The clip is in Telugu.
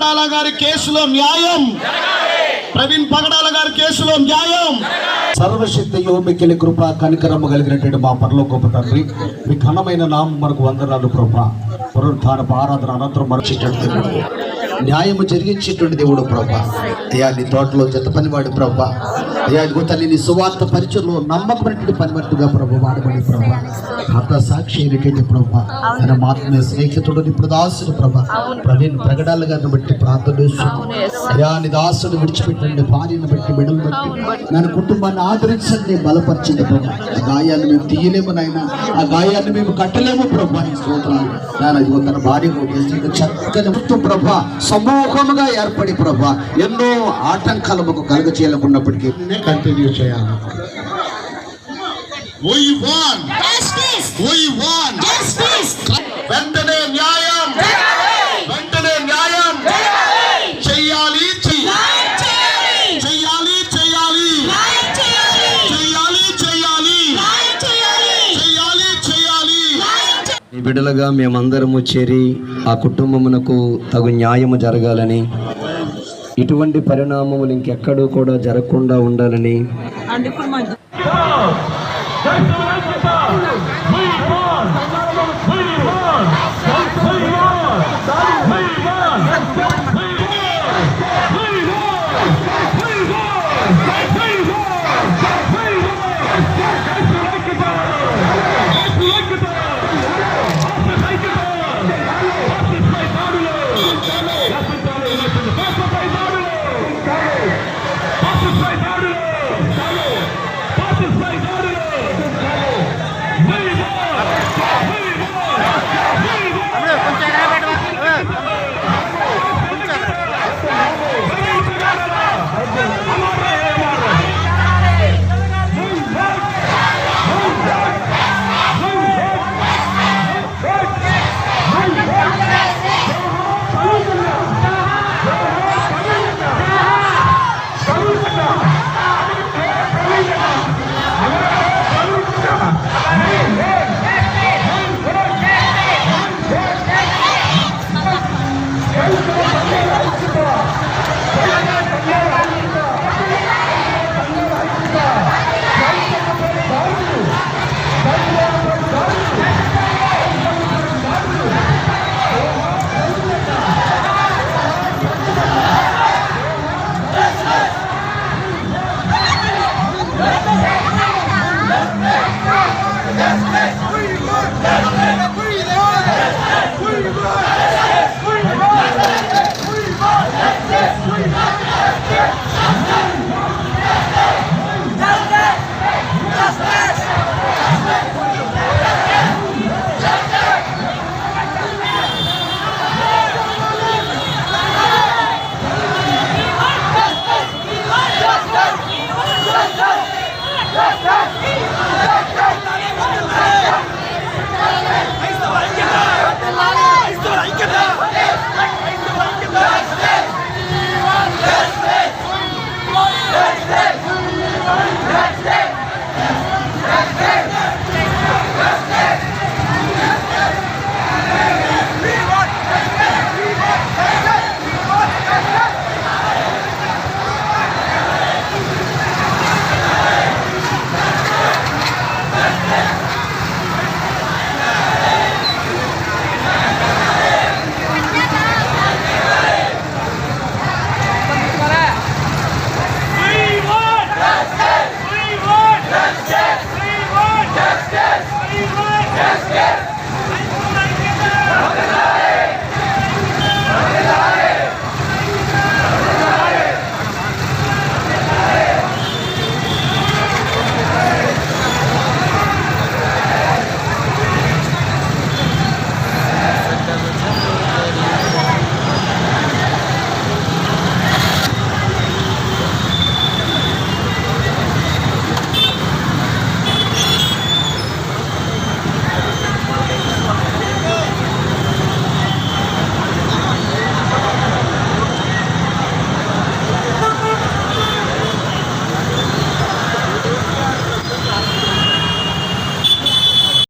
పగడాల గారి కేసులో న్యాయం, ప్రవీణ్ పగడాల గారి కేసులో న్యాయం. సర్వశక్తియో మిక్కిలి కృప కనికరము కలిగినటువంటి మా పరలోకపు తండ్రి, మీ ఘనమైన నామం మనకు వందనాలు ప్రభా. పునరుద్ధానపు ఆరాధన అనంతరం మరచేటట్టు న్యాయము జరిగించేటువంటి దేవుడు ప్రభా. అయ్యా నీ తోటలో జత పనివాడు ప్రభా. అయ్యా ఇదిగో తల్లి నీ సువార్త పరిచయంలో నమ్మకమైనటువంటి పనిమట్టుగా ప్రభు వాడబడి ప్రభా. హత సాక్షి అయినటువంటి ప్రభా, తన మాత్రమే స్నేహితుడు ఇప్పుడు దాసుడు ప్రభా ప్రవీణ్ ప్రగడాల గారిని బట్టి ప్రార్థన చేస్తున్నాం. అయ్యా నీ దాసుడు విడిచిపెట్టండి, భార్యను బట్టి బిడ్డలు బట్టి ನನ್ನ కుటుంబాన్ని ఆదరించండి, బలపరచండి ప్రభా. ఆ గాయాన్ని మేము తీయలేము నాయన, ఆ గాయాన్ని మేము కట్టలేము ప్రభా. నీ స్తోత్రాలు నాయన. ఇదిగో తన భార్య చక్కని ముత్తు ప్రభా సమూహముగా ఏర్పడి ప్రభా ఎన్నో ఆటంకాలు మాకు కలుగ చేయలేకున్నప్పటికీ కంటిన్యూ చేయాలి. వెంటనే న్యాయం, వెంటనే న్యాయం చెయ్యాలి, చెయ్యాలి, చెయ్యాలి, చెయ్యాలి, చెయ్యాలి, చెయ్యాలి. ఈ బిడ్డలుగా మేమందరము చేరి ఆ కుటుంబమునకు తగు న్యాయము జరగాలని, ఇటువంటి పరిణామములు ఇంకెక్కడూ కూడా జరగకుండా ఉండాలని